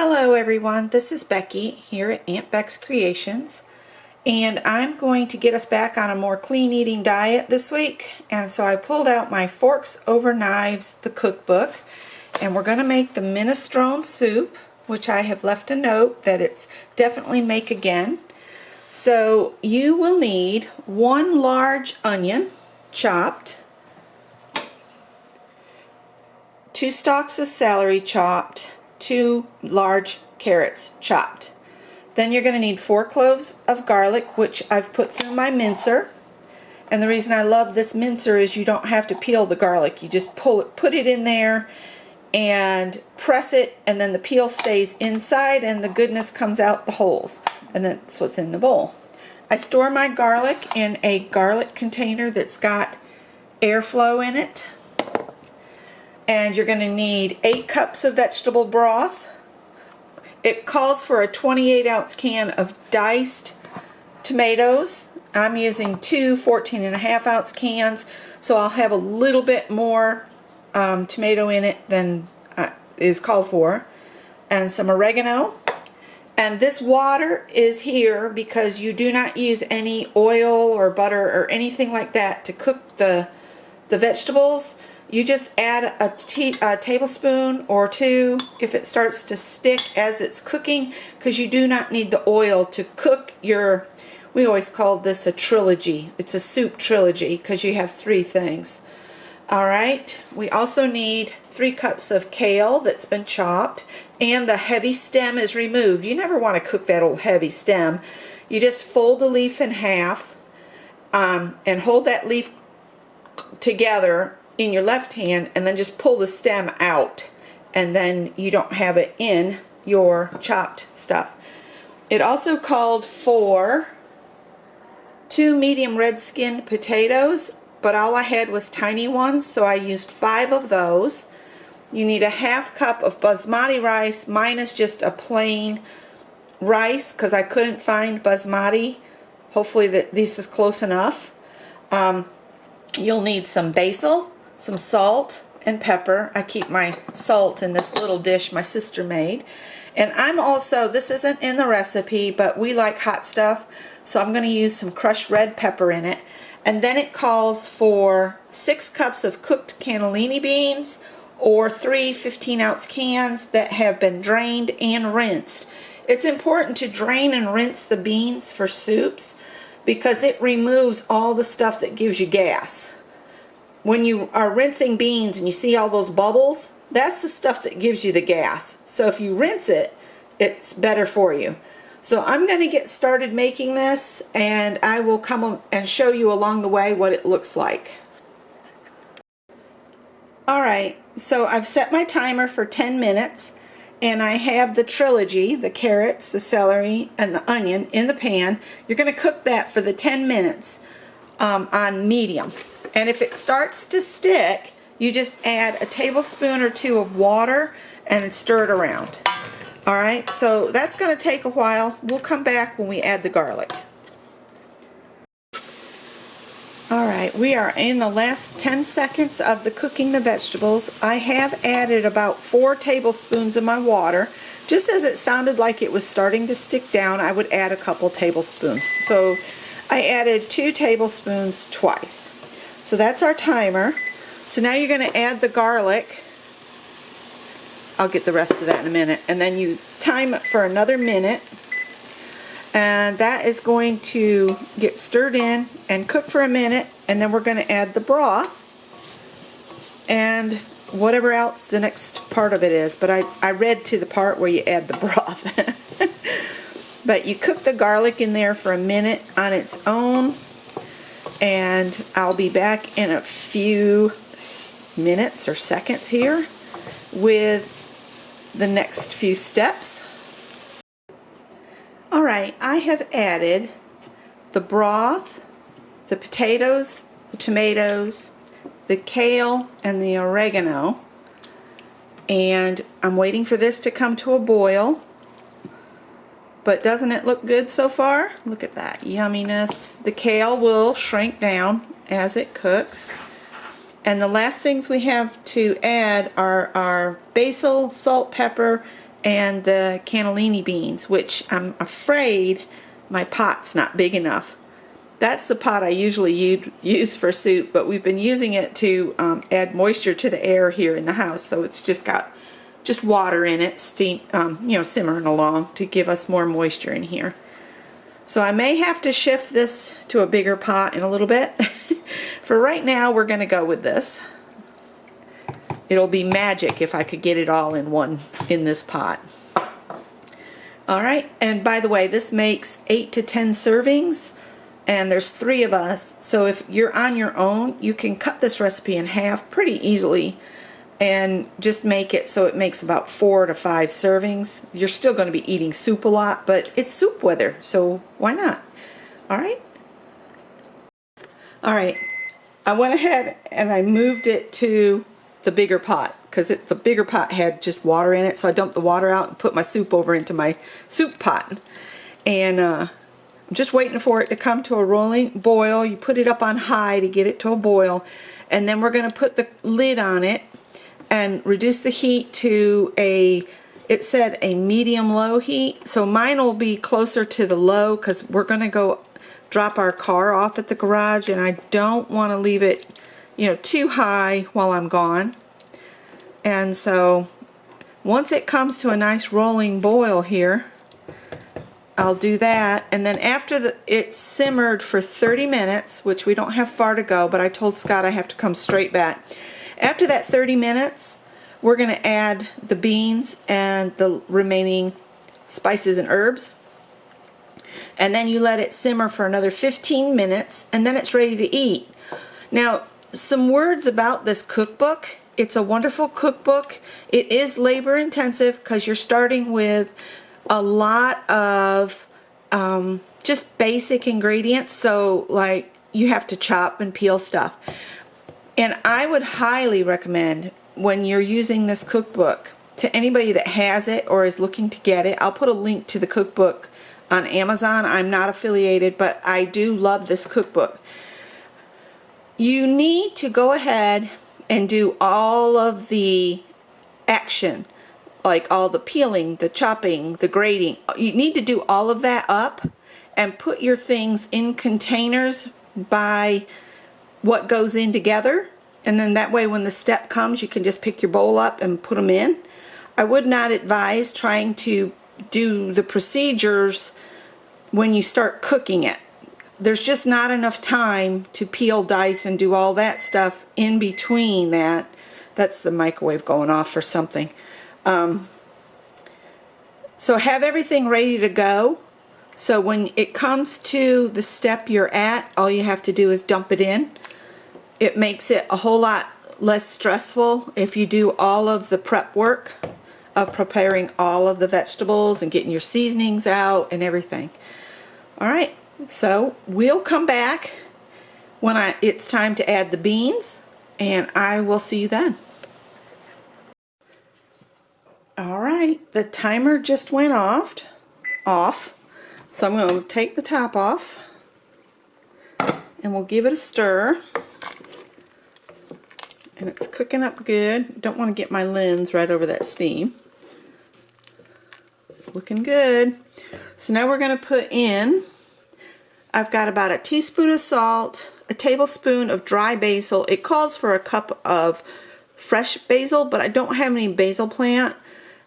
Hello everyone, this is Becky here at Aunt Beck's Creations, and I'm going to get us back on a more clean eating diet this week. And so I pulled out my Forks Over Knives, the cookbook, and we're going to make the minestrone soup, which I have left a note that it's definitely make again. So you will need 1 large onion chopped, 2 stalks of celery chopped, 2 large carrots chopped. Then you're going to need 4 cloves of garlic, which I've put through my mincer. And the reason I love this mincer is you don't have to peel the garlic. You just put it in there and press it, and then the peel stays inside and the goodness comes out the holes. And that's what's in the bowl. I store my garlic in a garlic container that's got airflow in it. And you're going to need 8 cups of vegetable broth. It calls for a 28-ounce can of diced tomatoes. I'm using 2 14.5-ounce cans, so I'll have a little bit more tomato in it than is called for. And some oregano. And this water is here because you do not use any oil or butter or anything like that to cook the vegetables. You just add a tablespoon or 2 if it starts to stick as it's cooking, because you do not need the oil to cook your, we always called this a trilogy. It's a soup trilogy because you have 3 things. Alright, we also need 3 cups of kale that's been chopped, and the heavy stem is removed. You never want to cook that old heavy stem. You just fold the leaf in half and hold that leaf together in your left hand, and then just pull the stem out, and then you don't have it in your chopped stuff. It also called for 2 medium red skinned potatoes, but all I had was tiny ones, so I used 5 of those. You need a 1/2 cup of basmati rice. Mine is just a plain rice because I couldn't find basmati. Hopefully this is close enough. You'll need some basil, some salt and pepper. I keep my salt in this little dish my sister made. And I'm also, this isn't in the recipe, but we like hot stuff, so I'm going to use some crushed red pepper in it. And then it calls for 6 cups of cooked cannellini beans, or 3 15-ounce cans that have been drained and rinsed. It's important to drain and rinse the beans for soups because it removes all the stuff that gives you gas. When you are rinsing beans and you see all those bubbles, that's the stuff that gives you the gas. So if you rinse it, it's better for you. So I'm going to get started making this, and I will come and show you along the way what it looks like. Alright, so I've set my timer for 10 minutes, and I have the trilogy, the carrots, the celery, and the onion in the pan. You're going to cook that for the 10 minutes on medium. And if it starts to stick, you just add a tablespoon or 2 of water and stir it around. Alright, so that's going to take a while. We'll come back when we add the garlic. Alright, we are in the last 10 seconds of the cooking the vegetables. I have added about 4 tablespoons of my water. Just as it sounded like it was starting to stick down, I would add a couple tablespoons. So I added 2 tablespoons twice. So that's our timer. So now you're going to add the garlic. I'll get the rest of that in a minute. And then you time it for another minute. And that is going to get stirred in and cook for a minute. And then we're going to add the broth and whatever else the next part of it is. But I read to the part where you add the broth. But you cook the garlic in there for a minute on its own. And I'll be back in a few minutes or seconds here with the next few steps. Alright, I have added the broth, the potatoes, the tomatoes, the kale, and the oregano. And I'm waiting for this to come to a boil. But doesn't it look good so far? Look at that yumminess. The kale will shrink down as it cooks. And the last things we have to add are our basil, salt, pepper, and the cannellini beans, which I'm afraid my pot's not big enough. That's the pot I usually use for soup, but we've been using it to add moisture to the air here in the house, so it's just got water in it, steam, simmering along to give us more moisture in here. So I may have to shift this to a bigger pot in a little bit. For right now, we're going to go with this. It'll be magic if I could get it all in this pot. Alright, and by the way, this makes 8 to 10 servings, and there's 3 of us, so if you're on your own, you can cut this recipe in half pretty easily and just make it so it makes about 4 to 5 servings. You're still going to be eating soup a lot, but it's soup weather, so why not? Alright? Alright, I went ahead and I moved it to the bigger pot, because the bigger pot had just water in it, so I dumped the water out and put my soup over into my soup pot. And I'm just waiting for it to come to a rolling boil. You put it up on high to get it to a boil, and then we're going to put the lid on it and reduce the heat to it said a medium-low heat, so mine will be closer to the low because we're going to go drop our car off at the garage, and I don't want to leave it too high while I'm gone. And so once it comes to a nice rolling boil here, I'll do that, and then after it's simmered for 30 minutes, which we don't have far to go, but I told Scott I have to come straight back. After that 30 minutes, we're going to add the beans and the remaining spices and herbs, and then you let it simmer for another 15 minutes, and then it's ready to eat. Now, some words about this cookbook. It's a wonderful cookbook. It is labor intensive because you're starting with a lot of just basic ingredients, so like you have to chop and peel stuff. And I would highly recommend, when you're using this cookbook, to anybody that has it or is looking to get it, I'll put a link to the cookbook on Amazon. I'm not affiliated, but I do love this cookbook. You need to go ahead and do all of the action, like all the peeling, the chopping, the grating. You need to do all of that up and put your things in containers by what goes in together, and then that way when the step comes you can just pick your bowl up and put them in. I would not advise trying to do the procedures when you start cooking it. There's just not enough time to peel, dice, and do all that stuff in between that. That's the microwave going off for something. So have everything ready to go, so when it comes to the step you're at, all you have to do is dump it in. It makes it a whole lot less stressful if you do all of the prep work of preparing all of the vegetables and getting your seasonings out and everything. Alright, so we'll come back when it's time to add the beans, and I will see you then. Alright, the timer just went off, so I'm going to take the top off and we'll give it a stir. And it's cooking up good. Don't want to get my lens right over that steam. It's looking good. So now we're going to put in, I've got about a teaspoon of salt, a tablespoon of dry basil. It calls for a cup of fresh basil, but I don't have any basil plant.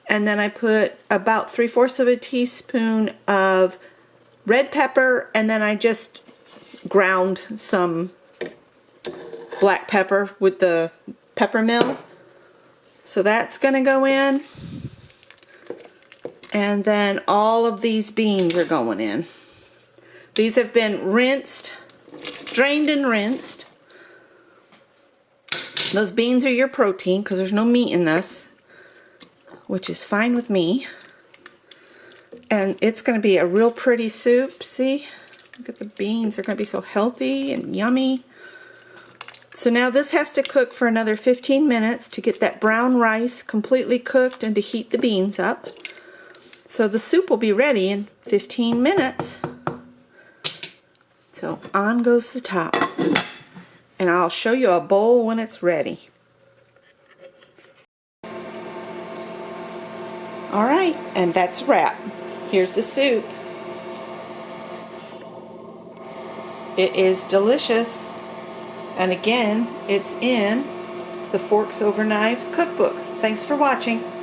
And then I put about 3/4 of a teaspoon of red pepper, and then I just ground some black pepper with the pepper mill. So that's going to go in. And then all of these beans are going in. These have been rinsed, drained and rinsed. Those beans are your protein because there's no meat in this, which is fine with me. And it's going to be a real pretty soup. See? Look at the beans. They're going to be so healthy and yummy. So now this has to cook for another 15 minutes to get that brown rice completely cooked and to heat the beans up. So the soup will be ready in 15 minutes. So on goes the top. And I'll show you a bowl when it's ready. Alright, and that's a wrap. Here's the soup. It is delicious. And again, it's in the Forks Over Knives cookbook. Thanks for watching.